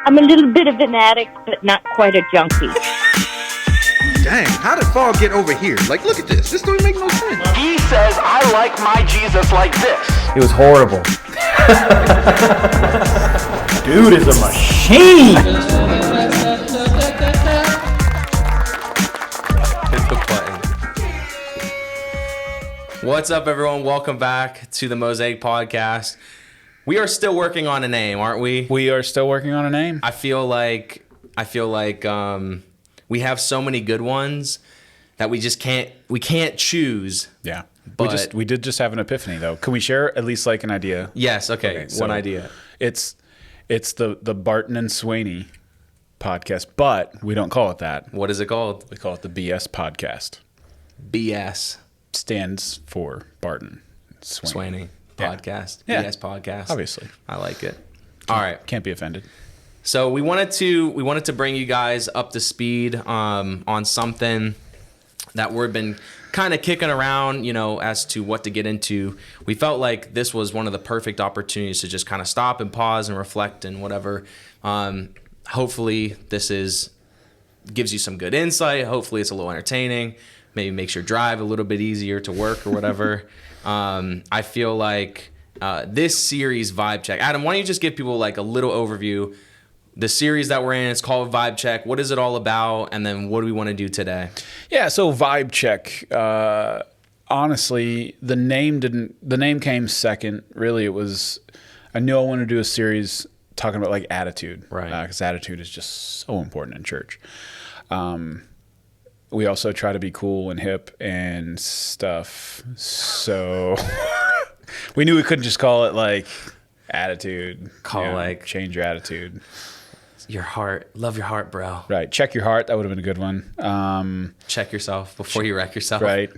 I'm a little bit of an addict, but not quite a junkie. Dang, how did fall get over here? Like, look at this. This don't make no sense. He says, I like my Jesus like this. It was horrible. Dude is a machine. Hit the button. What's up, everyone? Welcome back to the Mosaic Podcast. We are still working on a name, aren't we? We are still working on a name. I feel like we have so many good ones that we can't choose. Yeah. But we did just have an epiphany, though. Can we share at least like an idea? Yes. Okay. So one idea. It's the Barton and Swaney podcast, but we don't call it that. What is it called? We call it the BS podcast. BS Stands for Barton and Swaney podcast. Yeah. BS podcast. Obviously. I like it. All right. Can't be offended. So we wanted to bring you guys up to speed on something that we've been kind of kicking around, as to what to get into. We felt like this was one of the perfect opportunities to just kind of stop and pause and reflect and whatever. Hopefully this gives you some good insight. Hopefully it's a little entertaining. Maybe makes your drive a little bit easier to work or whatever. I feel like this series, Vibe Check. Adam, why don't you just give people like a little overview? The series that we're in, it's called Vibe Check. What is it all about? And then what do we want to do today? Yeah, so Vibe Check. Honestly, the name came second. Really, it was, I knew I wanted to do a series talking about like attitude. Right. Because attitude is just so important in church. We also try to be cool and hip and stuff. So we knew we couldn't just call it like attitude. Change your attitude. Your heart. Love your heart, bro. Right. Check your heart. That would have been a good one. Check yourself before you wreck yourself. Right.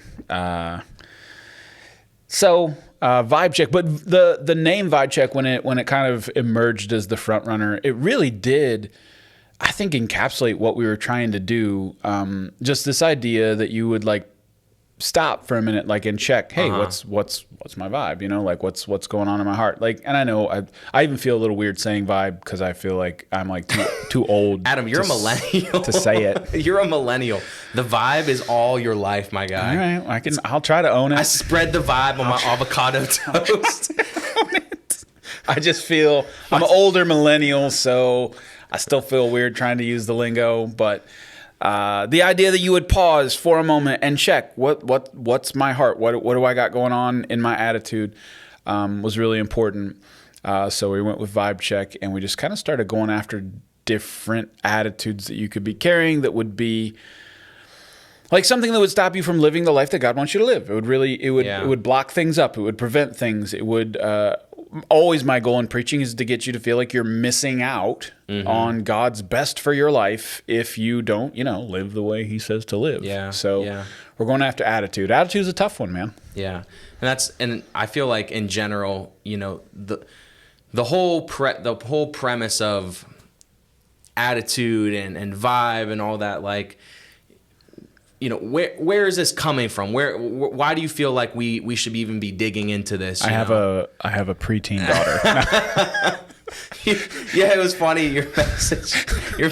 So Vibe Check, but the name Vibe Check, when it kind of emerged as the front runner, it really did, I think, encapsulate what we were trying to do. Just this idea that you would like stop for a minute, like, and check, hey, what's my vibe? Like what's going on in my heart? Like, and I know I even feel a little weird saying vibe because I feel like I'm like too old. Adam, you're a millennial to say it. You're a millennial. The vibe is all your life, my guy. All right, I'll try to own it. I spread the vibe on my avocado toast. I just feel I'm an older millennial, so I still feel weird trying to use the lingo, but the idea that you would pause for a moment and check what's my heart, what do I got going on in my attitude, was really important. So we went with Vibe Check, and we just kind of started going after different attitudes that you could be carrying that would be like something that would stop you from living the life that God wants you to live. It would block things up. It would prevent things. It would always, my goal in preaching is to get you to feel like you're missing out on God's best for your life if you don't, live the way He says to live. Yeah. So we're going after attitude. Attitude's a tough one, man. Yeah, and I feel like in general, the whole premise of attitude and vibe and all that, like, where is this coming from? Why do you feel like we should even be digging into this? I have a preteen daughter. Yeah, it was funny. Your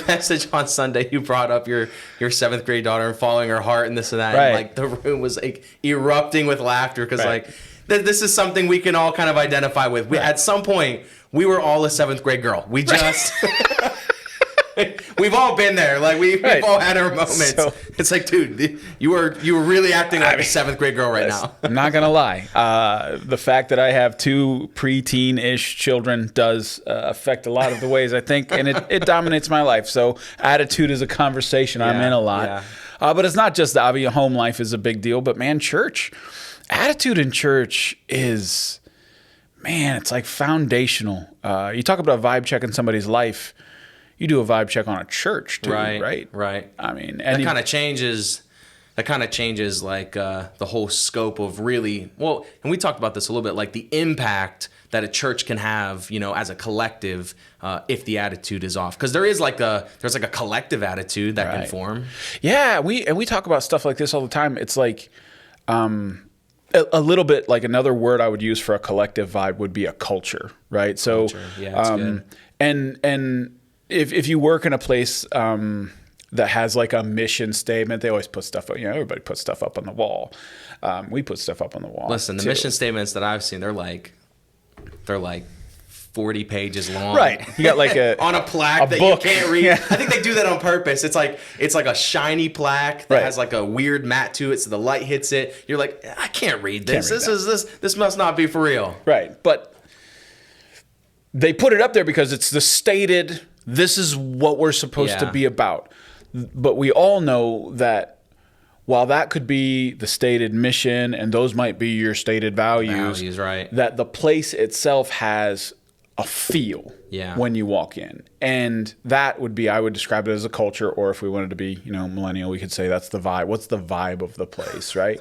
message on Sunday, you brought up your 7th grade daughter and following her heart and this and that. Right. And like the room was like erupting with laughter because this is something we can all kind of identify with. At some point, we were all a 7th grade girl. We just. We've all been there. Like we've all had our moments. So, it's like, dude, you were really acting like a 7th grade girl right now. I'm not gonna lie. The fact that I have 2 preteen-ish children does affect a lot of the ways I think, and it dominates my life. So attitude is a conversation I'm in a lot. Yeah. But it's not just that. I mean, home life is a big deal, but man, church, attitude in church is, man, it's like foundational. You talk about vibe checking somebody's life. You do a vibe check on a church too, right? I mean, that kind of changes like the whole scope of really, well, and we talked about this a little bit, like the impact that a church can have, as a collective, if the attitude is off. Because there's like a collective attitude that can form. Yeah, we talk about stuff like this all the time. It's like, a little bit like another word I would use for a collective vibe would be a culture, right? So, Yeah, that's good. and if you work in a place that has like a mission statement, they always put stuff up. Everybody puts stuff up on the wall. We put stuff up on the wall. Listen, the mission statements that I've seen, they're like 40 pages long. Right. You got like on a plaque that book. You can't read. Yeah. I think they do that on purpose. It's like a shiny plaque that has like a weird mat to it, so the light hits it. You're like, I can't read this. This must not be for real. Right. But they put it up there because it's the stated, this is what we're supposed to be about. But we all know that while that could be the stated mission and those might be your stated values, right. that the place itself has a feel when you walk in. And that would be, I would describe it as a culture, or if we wanted to be, millennial, we could say that's the vibe. What's the vibe of the place, right?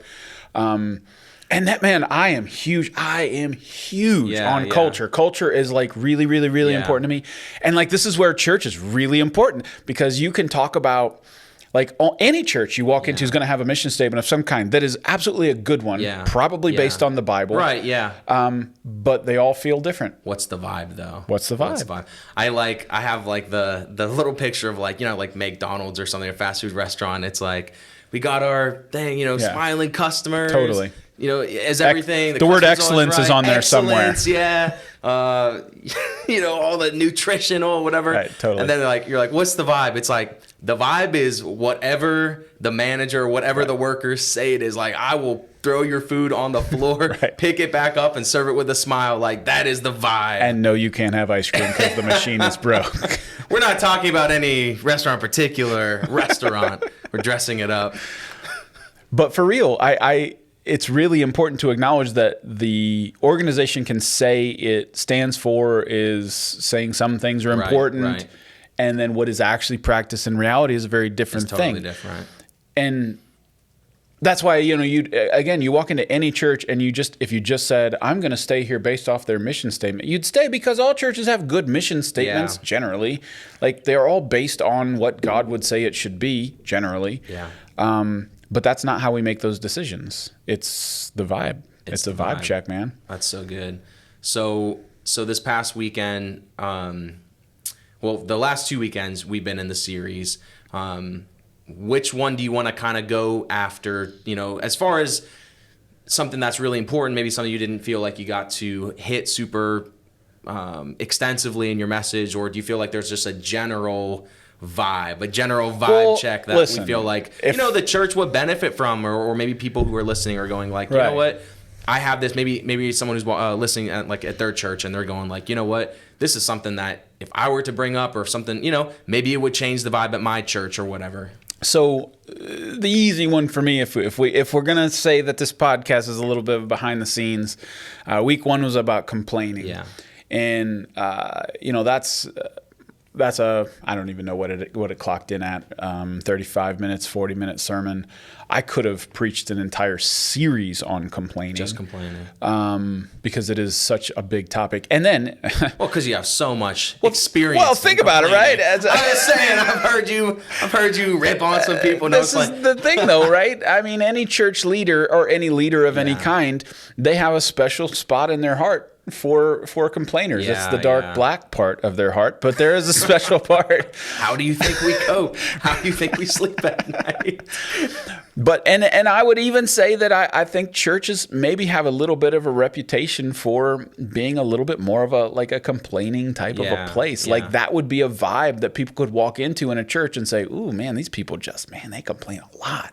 And that, man, I am huge on culture. Culture is like really, really, really important to me. And like, this is where church is really important, because you can talk about, like, any church you walk into is going to have a mission statement of some kind that is absolutely a good one, probably based on the Bible. Right, yeah. But they all feel different. What's the vibe, though? What's the vibe? I have like the little picture of like McDonald's or something, a fast food restaurant. It's like, we got our thing, smiling customers. Totally. As everything. The word excellence is on there somewhere. Yeah. All the nutritional, whatever. Right, totally. And then you're like, what's the vibe? It's like, the vibe is whatever the manager, whatever the workers say it is. Like, I will throw your food on the floor, pick it back up, and serve it with a smile. Like, that is the vibe. And no, you can't have ice cream because the machine is broke. We're not talking about any restaurant, particular restaurant. We're dressing it up. But for real, it's really important to acknowledge that the organization can say it stands for, is saying some things are important. Right. And then what is actually practiced in reality is a very different thing. Totally different. And that's why, you walk into any church and if you just said, I'm going to stay here based off their mission statement, you'd stay, because all churches have good mission statements generally. Like, they're all based on what God would say it should be generally. Yeah. But that's not how we make those decisions. It's the vibe. It's a vibe check, man. That's so good. So this past weekend, the last 2 weekends we've been in the series. Which one do you want to kind of go after, as far as something that's really important, maybe something you didn't feel like you got to hit super extensively in your message, or do you feel like there's just a general vibe check that we feel like, the church would benefit from, or maybe people who are listening are going like, you know what, I have this, maybe someone who's listening at their church, and they're going like, you know what, this is something that if I were to bring up, or something, maybe it would change the vibe at my church or whatever. So the easy one for me, if we're gonna say that this podcast is a little bit of behind the scenes, week 1 was about complaining, and that's I don't even know what it clocked in at, 35 minutes, 40-minute sermon. I could have preached an entire series on complaining. Just complaining. Because it is such a big topic. And then... because you have so much experience. Well, think about it, right? I'm just saying, I've heard you rip on some people. This is the thing, though, right? I mean, any church leader or any leader of any kind, they have a special spot in their heart for complainers. It's the dark black part of their heart, but there is a special part. How do you think we cope? How do you think we sleep at night? But and I would even say that I think churches maybe have a little bit of a reputation for being a little bit more of a complaining type of a place. Yeah. Like, that would be a vibe that people could walk into in a church and say, ooh, man, these people they complain a lot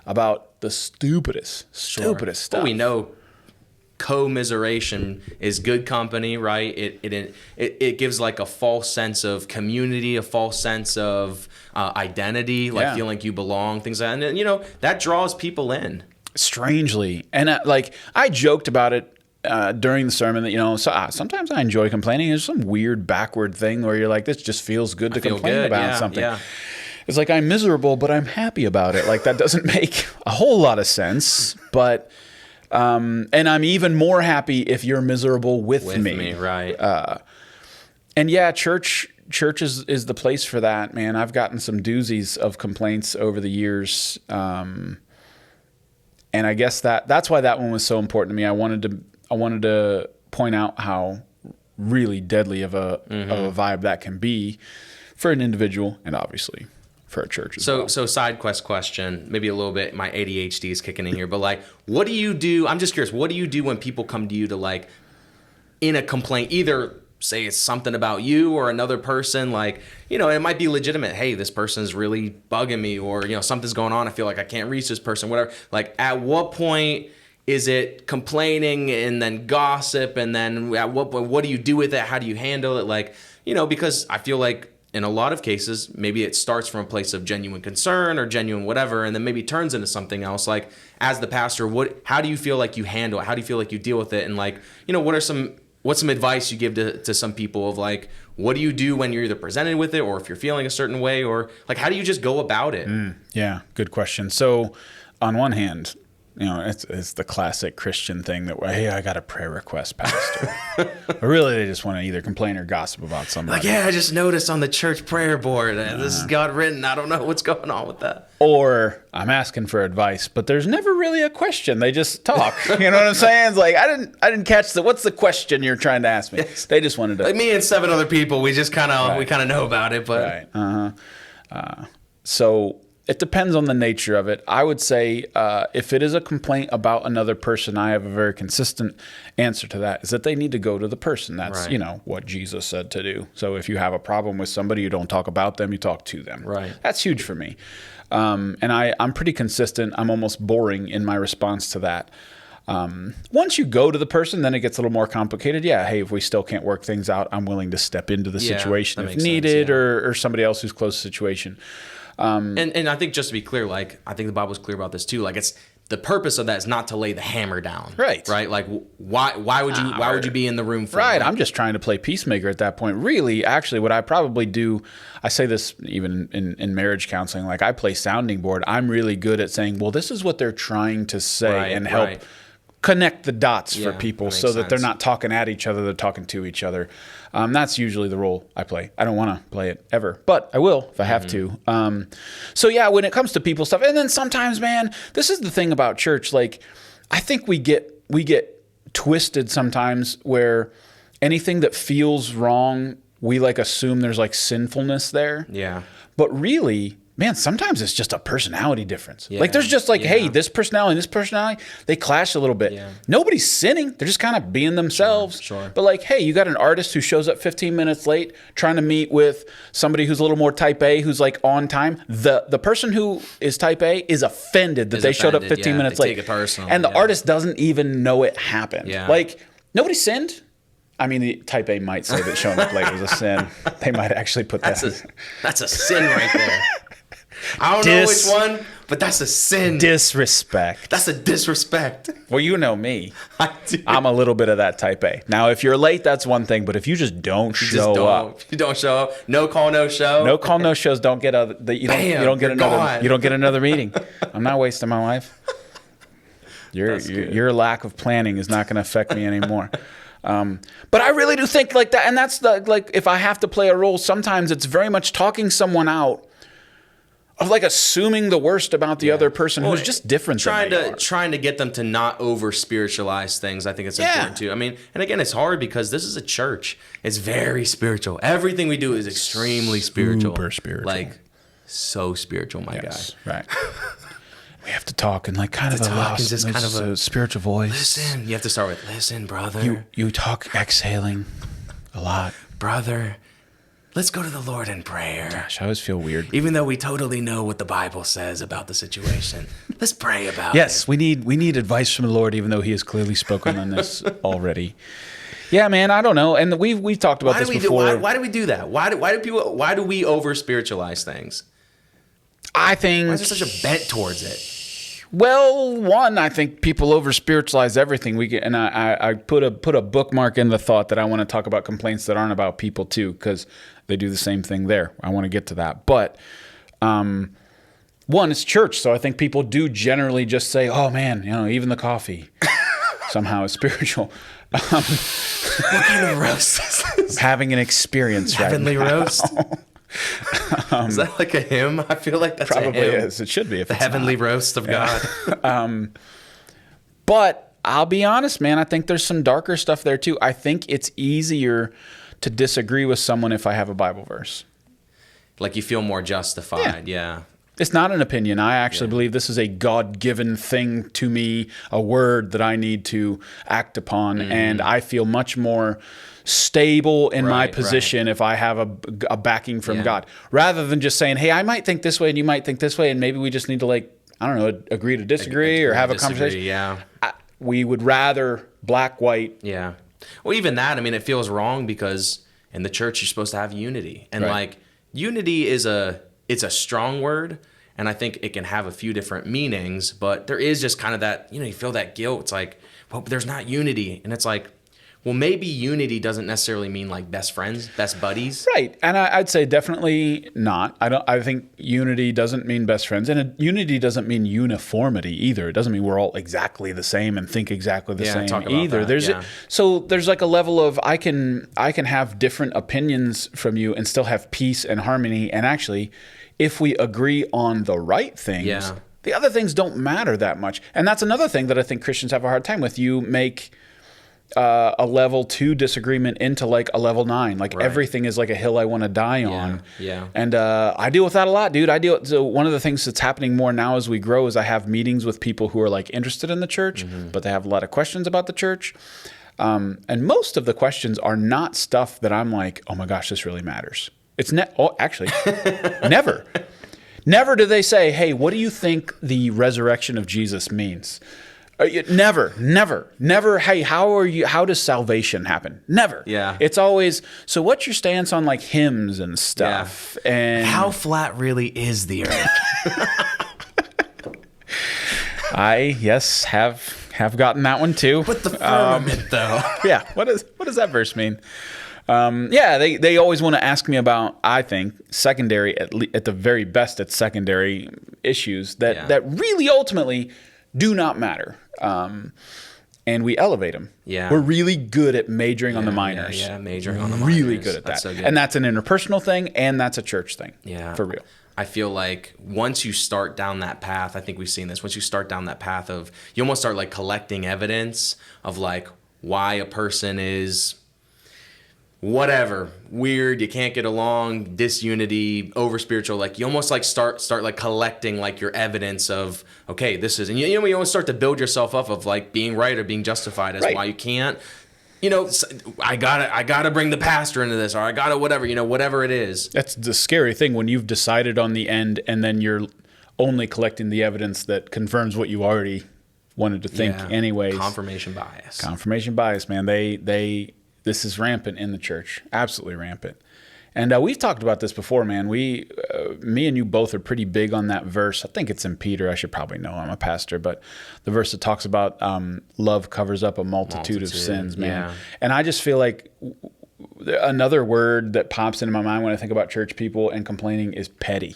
about the stupidest stuff. Well, we know commiseration is good company, right? It gives like a false sense of community, a false sense of identity, like feeling like you belong, things like that. And that draws people in. Strangely. And I joked about it during the sermon that, sometimes I enjoy complaining. There's some weird backward thing where you're like, this just feels good to complain about something. Yeah. It's like, I'm miserable, but I'm happy about it. Like, that doesn't make a whole lot of sense, but... and I'm even more happy if you're miserable with me. Right. And church is the place for that, man. I've gotten some doozies of complaints over the years. And And I guess that's why that one was so important to me. I wanted to point out how really deadly of a vibe that can be for an individual and obviously for a church as well. So side quest question, maybe a little bit, my ADHD is kicking in here, but like, what do you do? I'm just curious, what do you do when people come to you to like, in a complaint, either say it's something about you or another person, like, you know, it might be legitimate. Hey, this person is really bugging me, or, you know, something's going on. I feel like I can't reach this person, whatever. Like, at what point is it complaining and then gossip? And then at what point, what do you do with it? How do you handle it? Like, you know, because I feel like in a lot of cases, maybe it starts from a place of genuine concern or genuine whatever, and then maybe turns into something else. Like, as the pastor, how do you feel like you handle it? How do you feel like you deal with it? And like, you know, what's some advice you give to some people of like, what do you do when you're either presented with it, or if you're feeling a certain way, or like, how do you just go about it? Yeah, good question. So on one hand, you know, it's the classic Christian thing that, hey, I got a prayer request, pastor. But really, they just want to either complain or gossip about somebody. Like, yeah, I just noticed on the church prayer board, this is God written. I don't know what's going on with that. Or I'm asking for advice, but there's never really a question. They just talk. You know what I'm saying? It's like, I didn't catch what's the question you're trying to ask me? Yes. They just wanted to. Like me and 7 other people, we just kind of Right. know about it, but So it depends on the nature of it. I would say if it is a complaint about another person, I have a very consistent answer to that, is that they need to go to the person. That's, Right. you know, what Jesus said to do. So if you have a problem with somebody, you don't talk about them, you talk to them. Right. That's huge for me. And I'm pretty consistent. I'm almost boring in my response to that. Once you go to the person, then it gets a little more complicated. Yeah, hey, if we still can't work things out, I'm willing to step into the Yeah, situation that if makes needed, sense, yeah. or somebody else who's close to the situation. And I think just to be clear, like, I think the Bible's clear about this too. Like, it's the purpose of that is not to lay the hammer down. Right. Right. Like, why would you be in the room for? Right. Like, I'm just trying to play peacemaker at that point. Really, actually, what I probably do, I say this even in marriage counseling, like I play sounding board. I'm really good at saying, well, this is what they're trying to say, Right, and help right. connect the dots for Yeah, people that so makes that they're sense. not talking at each other, they're talking to each other. That's usually the role I play. I don't want to play it ever, but I will if I have to. So yeah, when it comes to people stuff, and then sometimes, man, this is the thing about church. Like, I think we get twisted sometimes where anything that feels wrong, we like assume there's like sinfulness there. Yeah. But really, man, sometimes it's just a personality difference. Yeah, Like there's just like, yeah. hey, this personality and this personality, they clash a little bit. Yeah. Nobody's sinning. They're just kind of being themselves. Sure. But like, hey, you got an artist who shows up 15 minutes late trying to meet with somebody who's a little more type A, who's like on time. The person who is type A is offended that Is they showed up offended, 15 yeah. minutes They late. take it personal, And the yeah. artist doesn't even know it happened. Yeah. Like, nobody sinned. I mean, the type A might say that showing up late was a sin. They might actually put that. That's a sin right there. I don't know which one, but that's a sin. Disrespect. That's a disrespect. Well, you know me. I do. I'm a little bit of that type A. Now, if you're late, that's one thing. But if you just don't Just show up, You don't show up. No call, no show. no call, no shows, don't get other. You don't get you're another. gone. You don't get another meeting. I'm not wasting my life. Your lack of planning is not going to affect me anymore. But I really do think like that, and that's like if I have to play a role, sometimes it's very much talking someone out of like assuming the worst about the other person who's just different than they are. Trying to get them to not over spiritualize things. I think it's important too. I mean, and again, it's hard because this is a church. It's very spiritual. Everything we do is extremely spiritual. Super spiritual. Like so spiritual, my guy. Right. We have to talk in like kind of a talk lost, in just kind of a spiritual voice. Listen, you have to start with listen, brother. You talk exhaling a lot. Brother, let's go to the Lord in prayer. Gosh, I always feel weird. Even though we totally know what the Bible says about the situation, let's pray about Yes, it. we need advice from the Lord, even though He has clearly spoken on this already. Yeah, man, I don't know, and we've talked about this before. Why do we do that? Why do we over spiritualize things? I think. Why is there such a bent towards it? Well, one, I think people over spiritualize everything. And I put a bookmark in the thought that I want to talk about complaints that aren't about people too, because they do the same thing there. I want to get to that, but one, it's church, so I think people do generally just say, "Oh man, even the coffee somehow is spiritual." What kind of roast is this? Having an experience, Heavenly right now. roast. Is that like a hymn? I feel like that's Probably a hymn. is. It should be. If The it's heavenly not. roast of God. But I'll be honest, man, I think there's some darker stuff there too. I think it's easier to disagree with someone if I have a Bible verse. Like you feel more justified. Yeah. It's not an opinion. I actually believe this is a God-given thing to me, a word that I need to act upon. And I feel much more stable in my position if I have a backing from God, rather than just saying, hey, I might think this way and you might think this way, and maybe we just need to, like, I don't know, agree to disagree or have a conversation. Yeah. We would rather black, white. Yeah. Well, even that, I mean, it feels wrong because in the church you're supposed to have unity. And like unity it's a strong word, and I think it can have a few different meanings, but there is just kind of that, you feel that guilt. It's like, well, there's not unity. And it's like, well, maybe unity doesn't necessarily mean like best friends, best buddies. Right. And I'd say definitely not. I think unity doesn't mean best friends, and unity doesn't mean uniformity either. It doesn't mean we're all exactly the same and think exactly the same either. So there's like a level of I can have different opinions from you and still have peace and harmony. And actually, if we agree on the right things, the other things don't matter that much. And that's another thing that I think Christians have a hard time with. You make a level 2 disagreement into like a level 9. Like everything is like a hill I want to die on. Yeah. And I deal with that a lot, dude. So one of the things that's happening more now as we grow is I have meetings with people who are like interested in the church, but they have a lot of questions about the church. And most of the questions are not stuff that I'm like, oh my gosh, this really matters. It's actually never. Never do they say, hey, what do you think the resurrection of Jesus means? Never. Hey, how does salvation happen? Never. Yeah. It's always, so what's your stance on like hymns and stuff? Yeah. And how flat really is the earth? I have gotten that one too. But the firmament though. Yeah. What does that verse mean? They always want to ask me about, I think, secondary, at the very best, it's secondary issues that really ultimately do not matter. And we elevate them. Yeah. We're really good at majoring on the minors. Yeah, majoring on the minors. Really good at that. So good. And that's an interpersonal thing, and that's a church thing. Yeah. For real. I feel like once you start down that path, I think we've seen this, once you start down that path of, you almost start like collecting evidence of like why a person is whatever, weird, you can't get along, disunity, over spiritual, like you almost like start like collecting like your evidence of, okay, this is, and you almost start to build yourself up of like being right or being justified as why you can't, I gotta bring the pastor into this, or I gotta whatever it is. That's the scary thing when you've decided on the end and then you're only collecting the evidence that confirms what you already wanted to think anyways. Confirmation bias, man. This is rampant in the church, absolutely rampant. And we've talked about this before, man. Me and you both are pretty big on that verse. I think it's in Peter. I should probably know. I'm a pastor. But the verse that talks about love covers up a multitude of sins, man. Yeah. And I just feel like another word that pops into my mind when I think about church people and complaining is petty.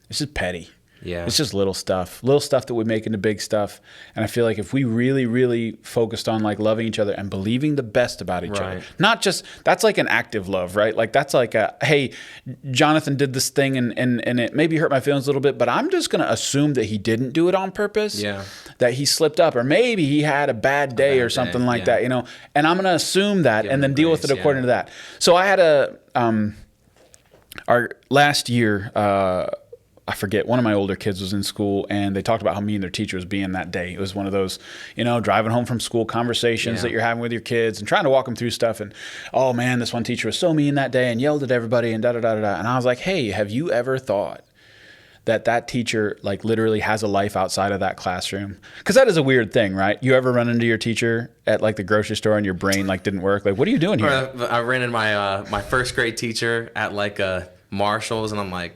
It's just petty. Yeah. It's just little stuff that we make into big stuff. And I feel like if we really, really focused on like loving each other and believing the best about each other, not just, that's like an active love, right? Like that's like a, hey, Jonathan did this thing and it maybe hurt my feelings a little bit, but I'm just going to assume that he didn't do it on purpose. Yeah. That he slipped up, or maybe he had a bad day or something like that, and I'm going to assume that and then deal with it according to that. So I had our last year, I forget, one of my older kids was in school and they talked about how mean their teacher was being that day. It was one of those, driving home from school conversations that you're having with your kids and trying to walk them through stuff. And, oh man, this one teacher was so mean that day and yelled at everybody and da-da-da-da-da. And I was like, hey, have you ever thought that teacher like literally has a life outside of that classroom? Because that is a weird thing, right? You ever run into your teacher at like the grocery store and your brain like didn't work? Like, what are you doing here? I ran into my first grade teacher at like a Marshall's and I'm like,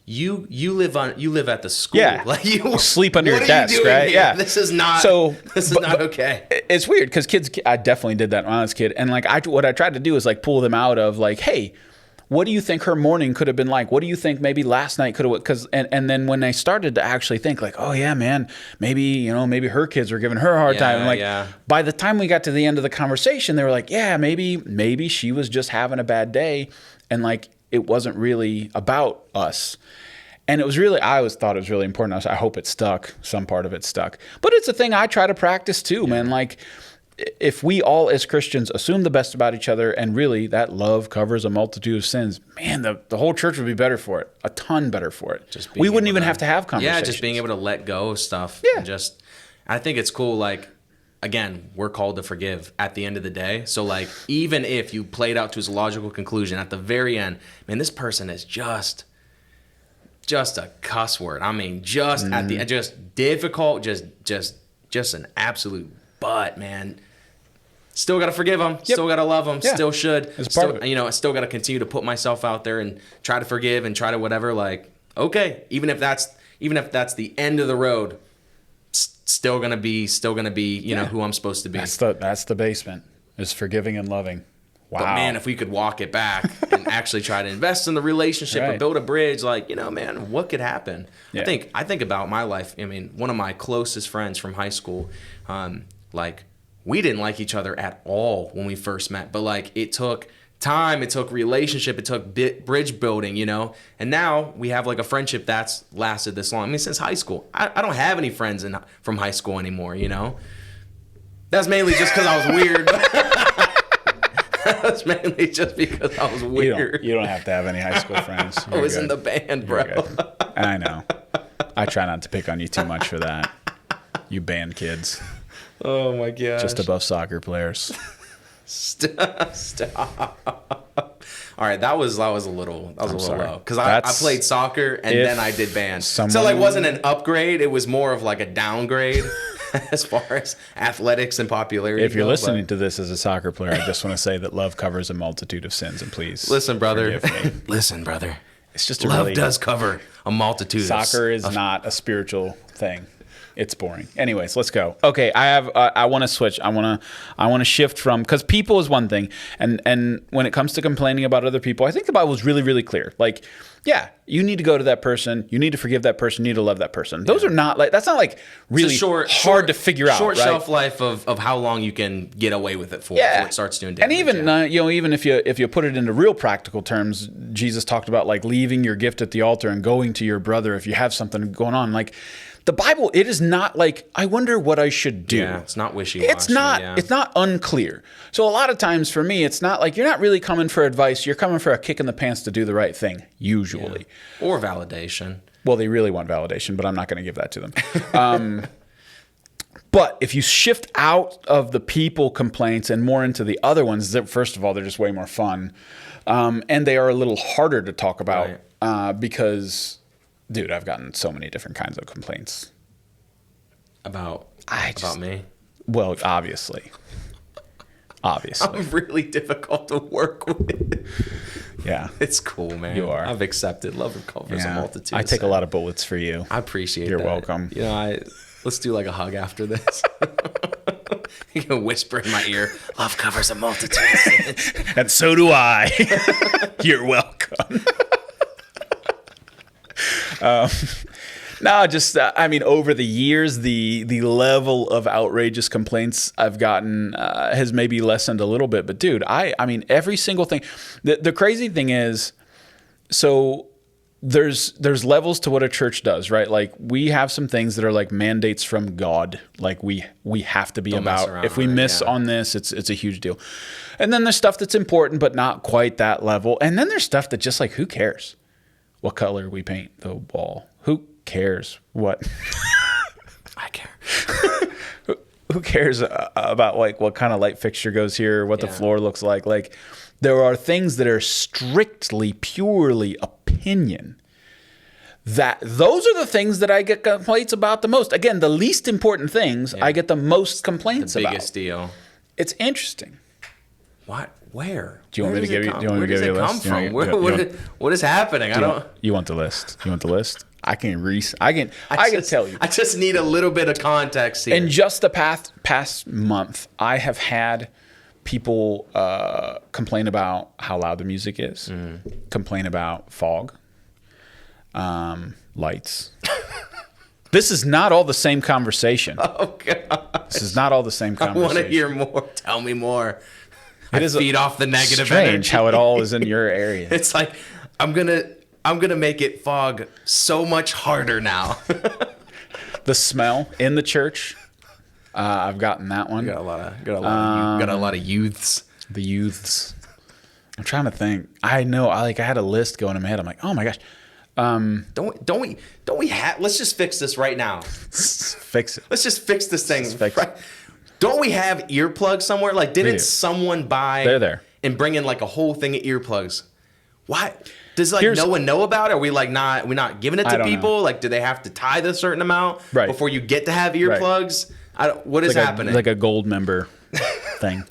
You live at the school. Yeah, like you sleep under your desk, right? Here? Yeah, this is not okay. It's weird because kids. I definitely did that when I was a kid, and like what I tried to do is like pull them out of like, hey, what do you think her morning could have been like? What do you think maybe last night could have? Because and then when they started to actually think like, oh yeah, man, maybe her kids were giving her a hard time. And like by the time we got to the end of the conversation, they were like, yeah, maybe she was just having a bad day, and like it wasn't really about us. And it was really, I always thought it was really important. I hope it stuck. Some part of it stuck. But it's a thing I try to practice too, man. Like, if we all as Christians assume the best about each other and really that love covers a multitude of sins, man, the whole church would be better for it. A ton better for it. We wouldn't even have to have conversations. Yeah, just being able to let go of stuff. Yeah. And just, I think it's cool. Like, again, we're called to forgive at the end of the day. So, like, even if you played out to its logical conclusion at the very end, man, this person is just a cuss word. I mean, just at the just difficult, just an absolute butt, man. Still got to forgive them. Yep. Still got to love them. Yeah. Still should. It's still, part of it. I still got to continue to put myself out there and try to forgive and try to whatever. Like, okay, even if that's the end of the road, still gonna be, you know, who I'm supposed to be. That's the basement, is forgiving and loving. Wow. But man, if we could walk it back and actually try to invest in the relationship or build a bridge, like, you know, man, what could happen? Yeah. I think about my life. I mean, one of my closest friends from high school, like, we didn't like each other at all when we first met, but like, it took time, it took relationship, it took bridge building, you know, and now we have like a friendship that's lasted this long. I mean, since high school. I don't have any friends from high school anymore, you know. That's mainly just because I was weird. That's mainly just because I was weird. You don't have to have any high school friends. I was in the band, bro. I know. I try not to pick on you too much for that. You band kids. Oh my gosh. Just above soccer players. Stop. All right, that was a little sorry. low because I played soccer and then I did band. So like, wasn't an upgrade. It was more of like a downgrade as far as athletics and popularity. If you're listening to this as a soccer player, I just want to say that love covers a multitude of sins, and please listen, brother. forgive me. Listen, brother. It's just Love does cover a multitude. Soccer is not a spiritual thing. It's boring. Anyways, let's go. Okay, I want to switch. I want to shift from, because people is one thing, and when it comes to complaining about other people, I think the Bible is really, really clear. Like, yeah, you need to go to that person, you need to forgive that person, you need to love that person. Those are not like, that's not like really hard to figure out. Short right? shelf life of how long you can get away with it for before it starts doing damage. And even even if you put it into real practical terms, Jesus talked about like leaving your gift at the altar and going to your brother if you have something going on. Like, the Bible, it is not like, I wonder what I should do. Yeah, it's not wishy-washy. It's not unclear. So a lot of times for me, it's not like, you're not really coming for advice. You're coming for a kick in the pants to do the right thing, usually. Yeah. Or validation. Well, they really want validation, but I'm not going to give that to them. But if you shift out of the people complaints and more into the other ones, first of all, they're just way more fun. And they are a little harder to talk about because... Dude, I've gotten so many different kinds of complaints. About me? Well, obviously. I'm really difficult to work with. Yeah. It's cool, man. You are. I've accepted love covers a multitude. I take a lot of bullets for you. I appreciate You're that. welcome. You know, let's do like a hug after this. You can whisper in my ear, love covers a multitude of sins. And so do I. You're welcome. No, just I mean, over the years, the level of outrageous complaints I've gotten has maybe lessened a little bit. But dude, I mean, every single thing. The crazy thing is, so there's levels to what a church does, right? Like, we have some things that are like mandates from God. Like, we have to be about. If we miss on this, it's a huge deal. And then there's stuff that's important, but not quite that level. And then there's stuff that just like, who cares what color we paint the wall? Who cares what? I care. Who cares about like what kind of light fixture goes here, what the floor looks like? Like, there are things that are strictly, purely opinion. Those are the things that I get complaints about the most. Again, the least important things I get the most complaints about. The biggest deal. It's interesting. What? Where? Do you want me to give you? Do you want me to give you a list? What is happening? You want the list? You want the list? I can tell you. I just need a little bit of context here. In just the past month, I have had people complain about how loud the music is, complain about fog, lights. This is not all the same conversation. Oh, God. This is not all the same conversation. I want to hear more. Tell me more. Feed off the negative strange energy. how it all is in your area. It's like, I'm I'm gonna make it fog so much harder now. The smell in the church. I've gotten that one. got a lot of youths. The youths. I'm trying to think. I know. I had a list going in my head. I'm like, oh my gosh. Don't we have? Let's just fix this right now. Fix it. Let's just fix this thing. Fix right. it. Don't we have earplugs somewhere? Like, didn't someone buy? They're there. And bring in like a whole thing of earplugs. Why? Does Here's- no one know about it? Are we like we're not giving it I to don't people? know. Like, do they have to tithe a certain amount Right. before you get to have earplugs? What is happening? Like a gold member thing.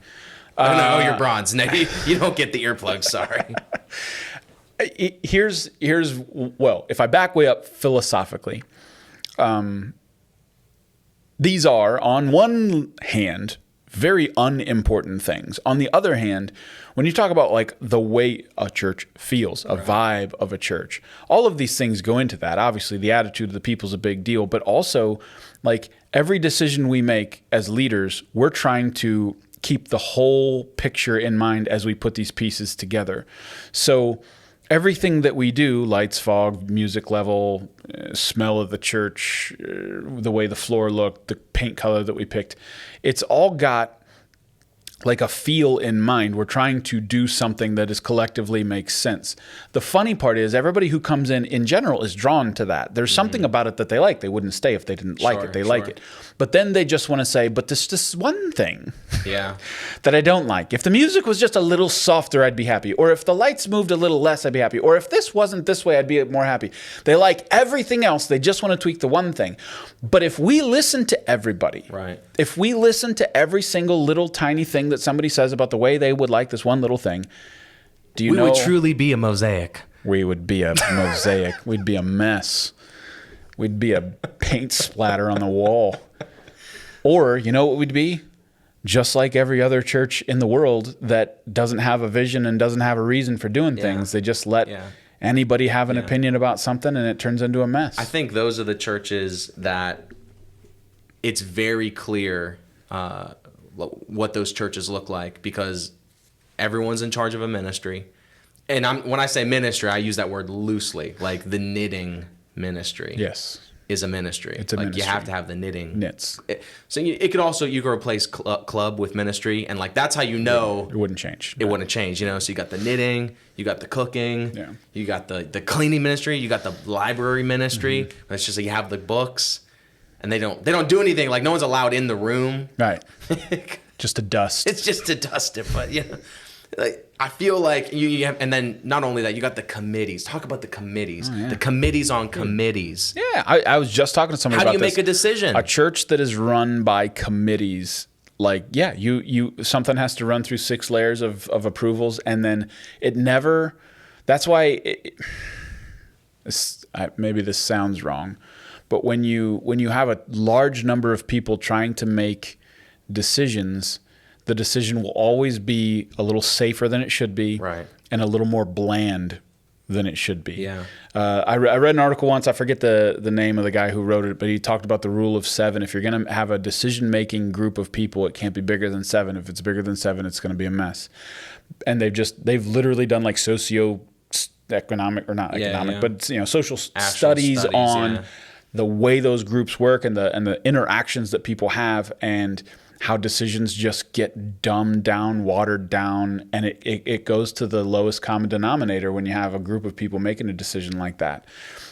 Oh no, you're bronze. No, you don't get the earplugs. Sorry. Here's well, if I back way up philosophically, these are on one hand very unimportant things. On the other hand, when you talk about like the way a church feels, a vibe of a church, all of these things go into that. Obviously, the attitude of the people is a big deal, but also like every decision we make as leaders, we're trying to keep the whole picture in mind as we put these pieces together. So everything that we do, lights, fog, music level, smell of the church, the way the floor looked, the paint color that we picked, it's all got like a feel in mind. We're trying to do something that is collectively makes sense. The funny part is everybody who comes in general is drawn to that. There's something about it that they like. They wouldn't stay if they didn't like it. They like it. But then they just want to say, but there's this one thing that I don't like. If the music was just a little softer, I'd be happy. Or if the lights moved a little less, I'd be happy. Or if this wasn't this way, I'd be more happy. They like everything else. They just want to tweak the one thing. But if we listen to everybody, if we listen to every single little tiny thing that somebody says about the way they would like this one little thing, do you know? We would truly be a mosaic. We would be a mosaic. We'd be a mess. We'd be a paint splatter on the wall. Or, you know what we'd be? Just like every other church in the world that doesn't have a vision and doesn't have a reason for doing things. They just let anybody have an opinion about something and it turns into a mess. I think those are the churches that it's very clear what those churches look like because everyone's in charge of a ministry. And when I say ministry, I use that word loosely, like the knitting ministry. Yes. Is a ministry. It's a ministry. You have to have the knitting. Knits. So it could also, you could replace club with ministry. And like, that's how you know. It wouldn't change. It wouldn't change, you know. So you got the knitting, you got the cooking, you got the cleaning ministry, you got the library ministry. It's just like you have the books and they don't do anything. Like no one's allowed in the room. Right. Just to dust. It's just to dust it. But yeah, like, I feel like you have, and then not only that, you got the committees. Talk about the committees. Oh, yeah. The committees on committees. Yeah, I was just talking to somebody about this. How do you make a decision? A church that is run by committees, like, you something has to run through 6 layers of approvals, and then it never. That's why. Maybe this sounds wrong, but when you have a large number of people trying to make decisions, the decision will always be a little safer than it should be, and a little more bland than it should be. Yeah. I read an article once. I forget the name of the guy who wrote it, but he talked about the rule of 7. If you're going to have a decision-making group of people, it can't be bigger than 7. If it's bigger than 7, it's going to be a mess. And they've literally done like socio-economic, or not economic, but social studies on the way those groups work and the interactions that people have, and how decisions just get dumbed down, watered down, and it goes to the lowest common denominator when you have a group of people making a decision like that.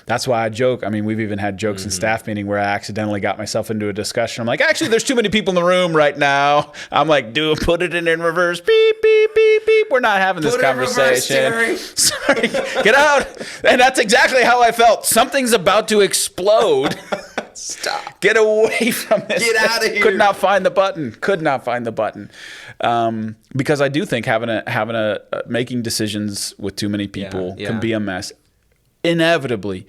That's why I joke. I mean, we've even had jokes in staff meeting where I accidentally got myself into a discussion. I'm like, actually, there's too many people in the room right now. I'm like, put it in reverse. Beep, beep, beep, beep. We're not having this conversation. Reverse, sorry, get out. And that's exactly how I felt. Something's about to explode. Stop. Get away from this. Get out of here. Could not find the button. Because I do think having a making decisions with too many people can be a mess. Inevitably,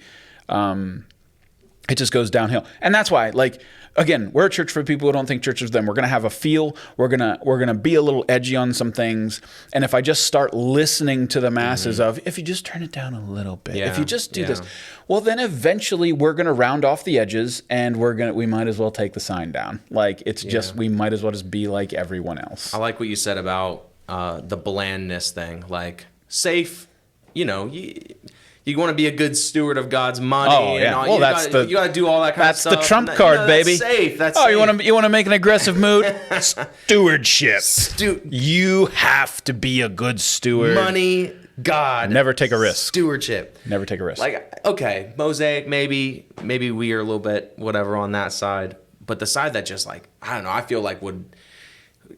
it just goes downhill. And that's why, like, again, we're a church for people who don't think church is them. We're going to have a feel. We're going to be a little edgy on some things. And if I just start listening to the masses of, if you just turn it down a little bit, if you just do this, well, then eventually we're going to round off the edges, and we might as well take the sign down. Like, it's just, we might as well just be like everyone else. I like what you said about the blandness thing. Like, safe, you want to be a good steward of God's money. Oh, yeah. And all, Well, you got to do all that kind of stuff. That's the trump And card, that's baby. safe. That's oh, safe. you want to make an aggressive move? Stewardship. Stu- You have to be a good steward. Money, God. Never take a risk. Stewardship. Never take a risk. Like, okay, Mosaic, maybe we are a little bit whatever on that side. But the side that just like, I don't know, I feel like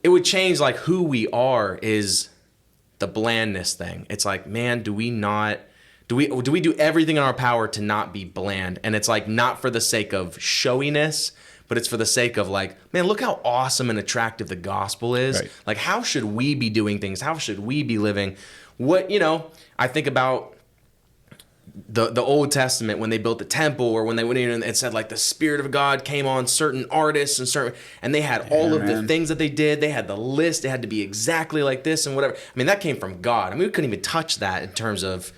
it would change like who we are is the blandness thing. It's like, man, do we do everything in our power to not be bland? And it's like not for the sake of showiness, but it's for the sake of like, man, look how awesome and attractive the gospel is. Right. Like, how should we be doing things? How should we be living? What, I think about the Old Testament when they built the temple, or when they went in and it said like the Spirit of God came on certain artists and they had all of the things that they did. They had the list. It had to be exactly like this and whatever. I mean, that came from God. I mean, we couldn't even touch that in terms of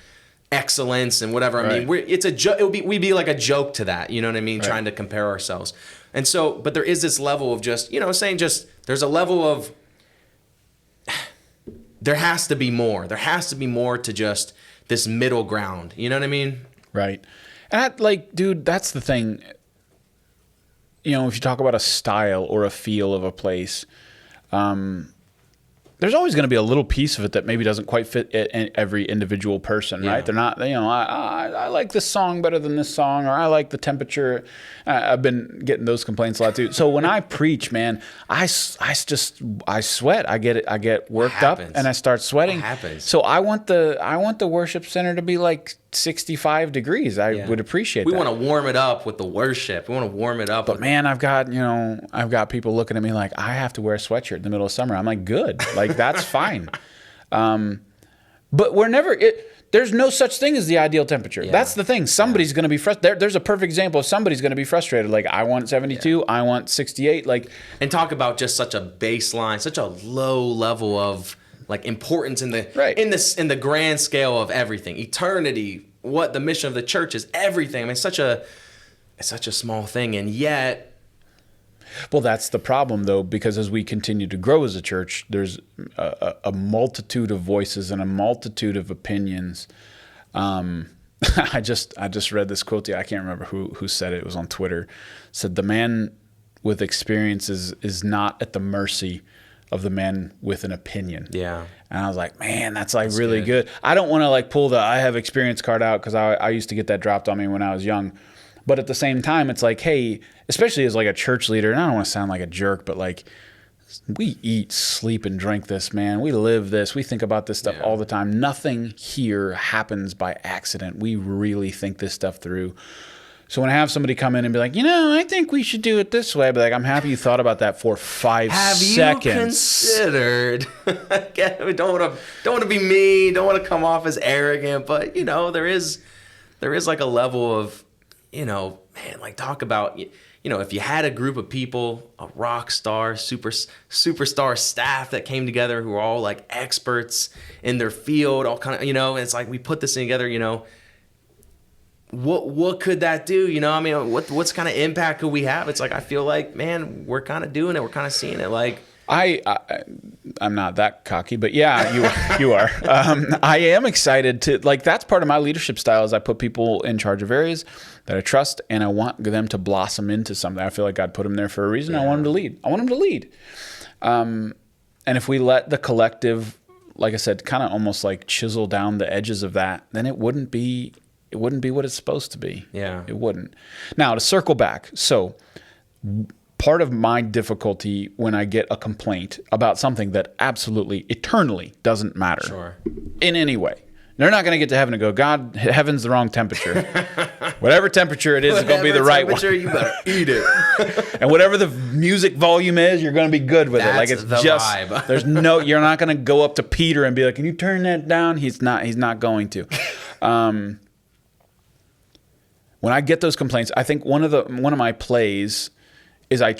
excellence and whatever. I mean, we'd be like a joke to that. You know what I mean? Right. Trying to compare ourselves. And so, but there is this level of just, there's a level of, there has to be more. There has to be more to just this middle ground. You know what I mean? Right. And dude, that's the thing. If you talk about a style or a feel of a place, there's always going to be a little piece of it that maybe doesn't quite fit every individual person, right? They're not, I like this song better than this song, or I like the temperature. I've been getting those complaints a lot too. So when I preach, man, I sweat. I get worked up and I start sweating. So I want the worship center to be like 65 degrees. I would appreciate that. We want to warm it up with the worship. We want to warm it up. But man, I've got people looking at me like I have to wear a sweatshirt in the middle of summer. I'm like, good. Like, that's fine. But there's no such thing as the ideal temperature. Yeah. That's the thing. Somebody's going to be frustrated. There's a perfect example of somebody's going to be frustrated. Like, I want 72. I want 68. Like, and talk about just such a baseline, such a low level of like importance in the grand scale of everything, eternity, what the mission of the church is, everything. I mean, it's such a small thing, and yet. Well, that's the problem, though, because as we continue to grow as a church, there's a multitude of voices and a multitude of opinions. I just read this quote to you. I can't remember who said it. It was on Twitter. It said, the man with experience is not at the mercy of the man with an opinion. Yeah. And I was like, man, that's really good. I don't want to like pull the I have experience card out, because I used to get that dropped on me when I was young. But at the same time, it's like, hey, especially as like a church leader, and I don't want to sound like a jerk, but like, we eat, sleep, and drink this, man. We live this. We think about this stuff all the time. Nothing here happens by accident. We really think this stuff through. So when I have somebody come in and be like, I think we should do it this way, I'd be like, I'm happy you thought about that for 5 seconds. Have you considered? Don't want to be mean. Don't want to come off as arrogant, but there is like a level of, man, like talk about, if you had a group of people, a rock star, superstar staff that came together who were all like experts in their field, all kind of, and it's like we put this thing together, what could that do? I mean, what's kind of impact could we have? It's like, I feel like, man, we're kind of doing it. We're kind of seeing it. Like, I'm not that cocky, but yeah, you are. I am excited to, like, that's part of my leadership style is I put people in charge of areas that I trust, and I want them to blossom into something. I feel like God put them there for a reason. Yeah. I want them to lead. And if we let the collective, like I said, kind of almost like chisel down the edges of that, then it wouldn't be what it's supposed to be. Yeah. It wouldn't. Now, to circle back. So part of my difficulty when I get a complaint about something that absolutely, eternally doesn't matter in any way. They're not going to get to heaven and go, God, heaven's the wrong temperature. Whatever temperature it is going to be the right one. You better eat it. And whatever the music volume is, you're going to be good with it. Like, it's the just vibe. You're not going to go up to Peter and be like, can you turn that down? He's not going to. When I get those complaints, I think one of my plays is I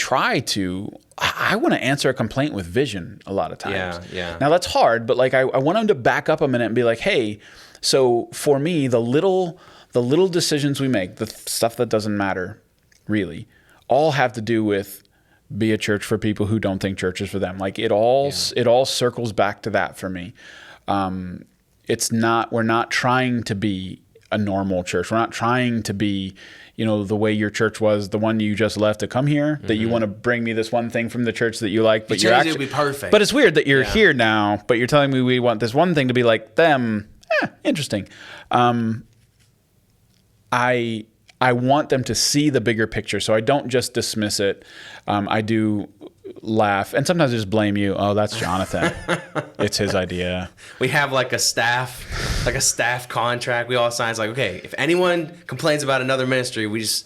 want to answer a complaint with vision a lot of times. Yeah. Now that's hard, but like I want them to back up a minute and be like, hey, so for me, the little decisions we make, the stuff that doesn't matter really, all have to do with be a church for people who don't think church is for them. Like it all circles back to that for me. We're not trying to be a normal church. We're not trying to be, the way your church was, the one you just left to come here, that you want to bring me this one thing from the church that you like, but you're actually, it would be perfect. But it's weird that you're here now, but you're telling me we want this one thing to be like them. Interesting. I want them to see the bigger picture, so I don't just dismiss it. I do laugh, and sometimes I just blame you. Oh, that's Jonathan. It's his idea. We have like a staff contract. We all sign. It's like, okay, if anyone complains about another ministry, we just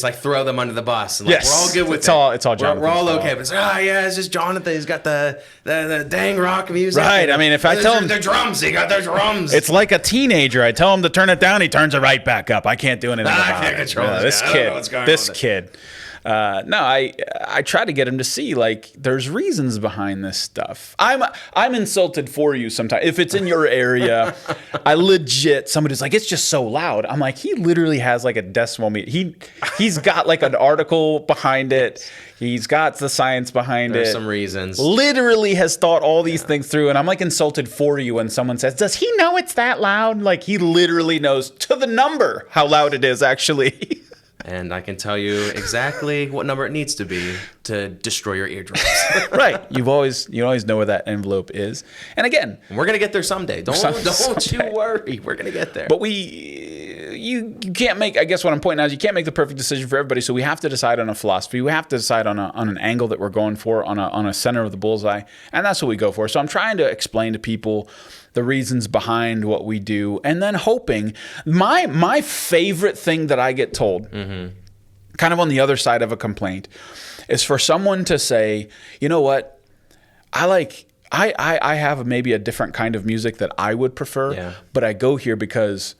like throw them under the bus. And like, Yes. we're all good with It's it. all Jonathan's We're all fault. okay. But it's like, it's just Jonathan. He's got the dang rock music. Right. I mean, if I tell him the drums, he got the drums. it's like a teenager. I tell him to turn it down, he turns it right back up. I can't do anything I about can't it. control Yeah, this guy. I don't know what's going on this with it. kid. No, I try to get him to see like there's reasons behind this stuff. I'm insulted for you sometimes if it's in your area. I legit somebody's like it's just so loud. I'm like he literally has like a decimal meter. He's got like an article behind it. He's got the science behind There's it. some reasons. Literally has thought all these things through, and I'm like insulted for you when someone says, "Does he know it's that loud?" Like he literally knows to the number how loud it is actually. And I can tell you exactly what number it needs to be to destroy your eardrums. Right. You always know where that envelope is. And again, We're gonna get there someday. Don't Someday. you worry. We're gonna get there. but you can't make, I guess what I'm pointing out is you can't make the perfect decision for everybody. So we have to decide on a philosophy. We have to decide on an angle that we're going for, on a center of the bullseye. And that's what we go for. So I'm trying to explain to people the reasons behind what we do, and then hoping my favorite thing that I get told, kind of on the other side of a complaint, is for someone to say, you know what, I have maybe a different kind of music that I would prefer, but I go here because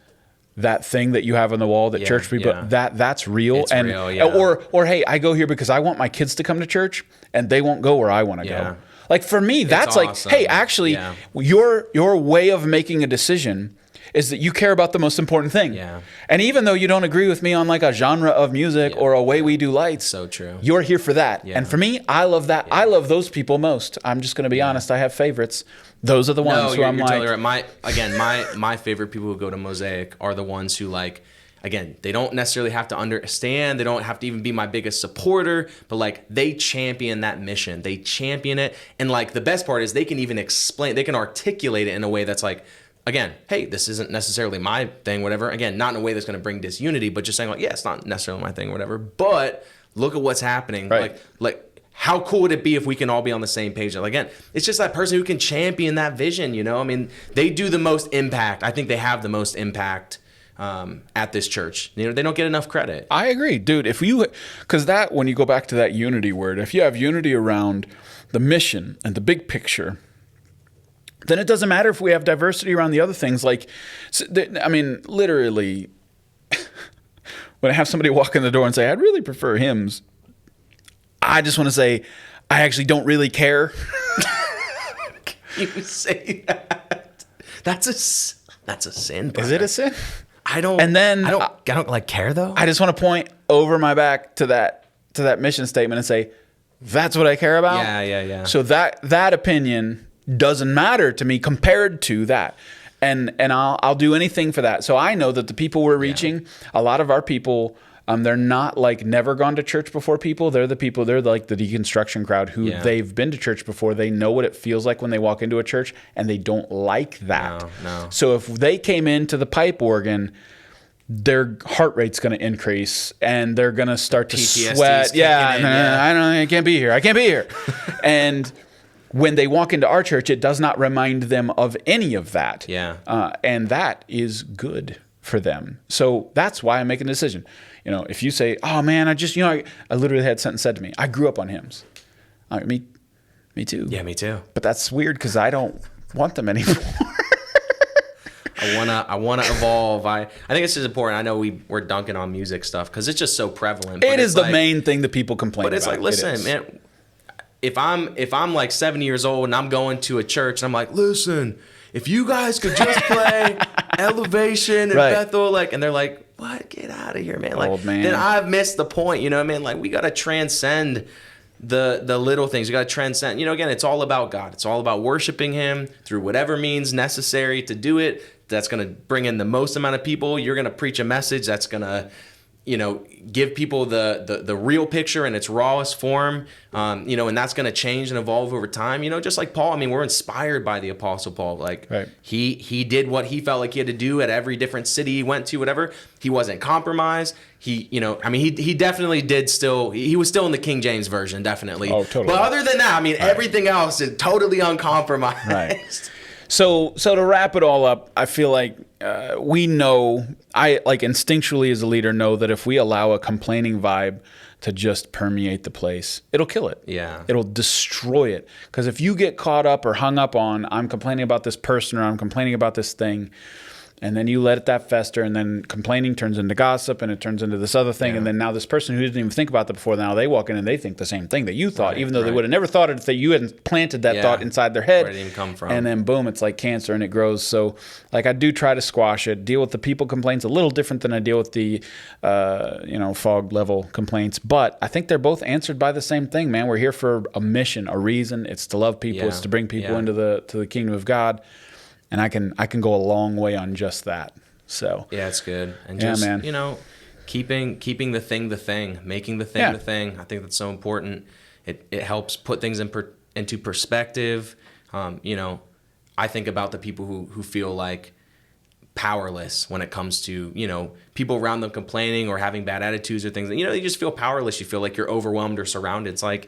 that thing that you have on the wall that church people that's real. It's real, yeah. Or hey, I go here because I want my kids to come to church and they won't go where I want to go. Like for me, that's awesome. like, hey, actually, your way of making a decision is that you care about the most important thing. Yeah. And even though you don't agree with me on like a genre of music or a way we do lights, So true. you're here for that. Yeah. And for me, I love that. I love those people most. I'm just going to be honest. I have favorites. Those are the ones who you're I'm like, totally right. My favorite people who go to Mosaic are the ones who like, again, they don't necessarily have to understand. They don't have to even be my biggest supporter, but like they champion that mission. They champion it. And like the best part is they can even explain, they can articulate it in a way that's like, again, hey, this isn't necessarily my thing, whatever. Again, not in a way that's going to bring disunity, but just saying like, yeah, it's not necessarily my thing, whatever. But look at what's happening. Right. Like how cool would it be if we can all be on the same page? Like, again, it's just that person who can champion that vision, you know? I mean, they do the most impact. I think they have the most impact at this church. You know, they don't get enough credit. I agree, dude. Because that, when you go back to that unity word, if you have unity around the mission and the big picture, then it doesn't matter if we have diversity around the other things. Like, I mean, literally, when I have somebody walk in the door and say, I'd really prefer hymns, I just want to say, I actually don't really care. You say that. That's a sin. Is it a sin? I don't like care though. I just want to point over my back to that mission statement and say, that's what I care about. Yeah. So that opinion doesn't matter to me compared to that. And I'll do anything for that. So I know that the people we're reaching, a lot of our people, they're not like never gone to church before people. They're like the deconstruction crowd who they've been to church before. They know what it feels like when they walk into a church and they don't like that. No. So if they came into the pipe organ, their heart rate's going to increase and they're going to start to PTSD's sweat. kicking in, I can't be here. And when they walk into our church, it does not remind them of any of that. Yeah. And that is good for them. So that's why I'm making a decision. You know, if you say, oh man, I literally had something said to me. I grew up on hymns. Me too. Yeah, me too. But that's weird because I don't want them anymore. I wanna evolve. I think it's just important. I know we're dunking on music stuff because it's just so prevalent. It is the main thing that people complain about. But it's like, listen, man, if I'm like 7 years old and I'm going to a church and I'm like, listen, if you guys could just play Elevation and Bethel, like, and they're like, what? Get out of here, man. Like, Old man. Then I've missed the point, you know what I mean? Like, we got to transcend the little things. You got to transcend, again, it's all about God. It's all about worshiping him through whatever means necessary to do it. gonna bring in the most amount of people. You're gonna preach a message that's gonna, give people the real picture in its rawest form, and that's going to change and evolve over time. Just like Paul, I mean, we're inspired by the Apostle Paul. Like, right. he did what he felt like he had to do at every different city he went to, whatever. He wasn't compromised. He definitely did still, he was still in the King James version, definitely. Oh, totally. But other than that, I mean, everything else is totally uncompromised. Right. So to wrap it all up, I feel like we know, I like instinctually as a leader know that if we allow a complaining vibe to just permeate the place, it'll kill it. Yeah. It'll destroy it. Because if you get caught up or hung up on, I'm complaining about this person or I'm complaining about this thing, and then you let that fester, and then complaining turns into gossip, and it turns into this other thing, and then now this person who didn't even think about that before, now they walk in and they think the same thing that you thought, even though they would have never thought it if that you hadn't planted that thought inside their head. Where did it even come from? And then boom, it's like cancer and it grows. So like I do try to squash it, deal with the people complaints a little different than I deal with the fog level complaints. But I think they're both answered by the same thing, man. We're here for a mission, a reason. It's to love people. It's to bring people into the kingdom of God. And I can go a long way on just that. So yeah, it's good. And yeah, just man. keeping the thing, making the thing the thing. I think that's so important. It helps put things into perspective. I think about the people who feel like powerless when it comes to people around them complaining or having bad attitudes or things. You just feel powerless. You feel like you're overwhelmed or surrounded. It's like,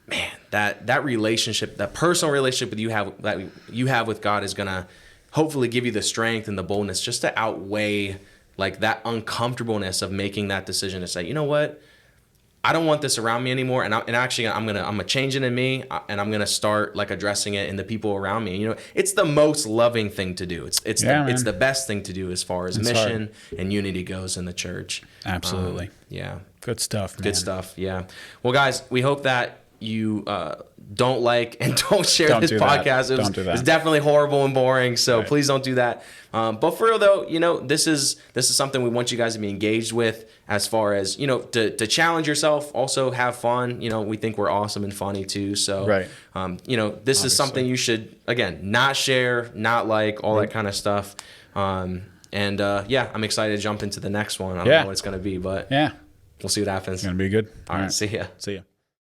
man, that relationship, that personal relationship that you have with God is gonna hopefully give you the strength and the boldness just to outweigh like that uncomfortableness of making that decision to say, you know what, I don't want this around me anymore, and actually I'm gonna change it in me, and I'm gonna start like addressing it in the people around me. It's the most loving thing to do. It's the best thing to do as far as mission and unity goes in the church. Absolutely. Yeah. Good stuff, man. Good stuff. Yeah. Well, guys, we hope that you don't like and don't share this podcast. Don't do that. It's definitely horrible and boring, so please don't do that. But for real though, this is something we want you guys to be engaged with, as far as to challenge yourself, also have fun. We think we're awesome and funny too. So this is something you should, again, not share, not like, all that kind of stuff. I'm excited to jump into the next one. I don't know what it's gonna be, but yeah, we'll see what happens. It's gonna be good. All right, see ya. See ya.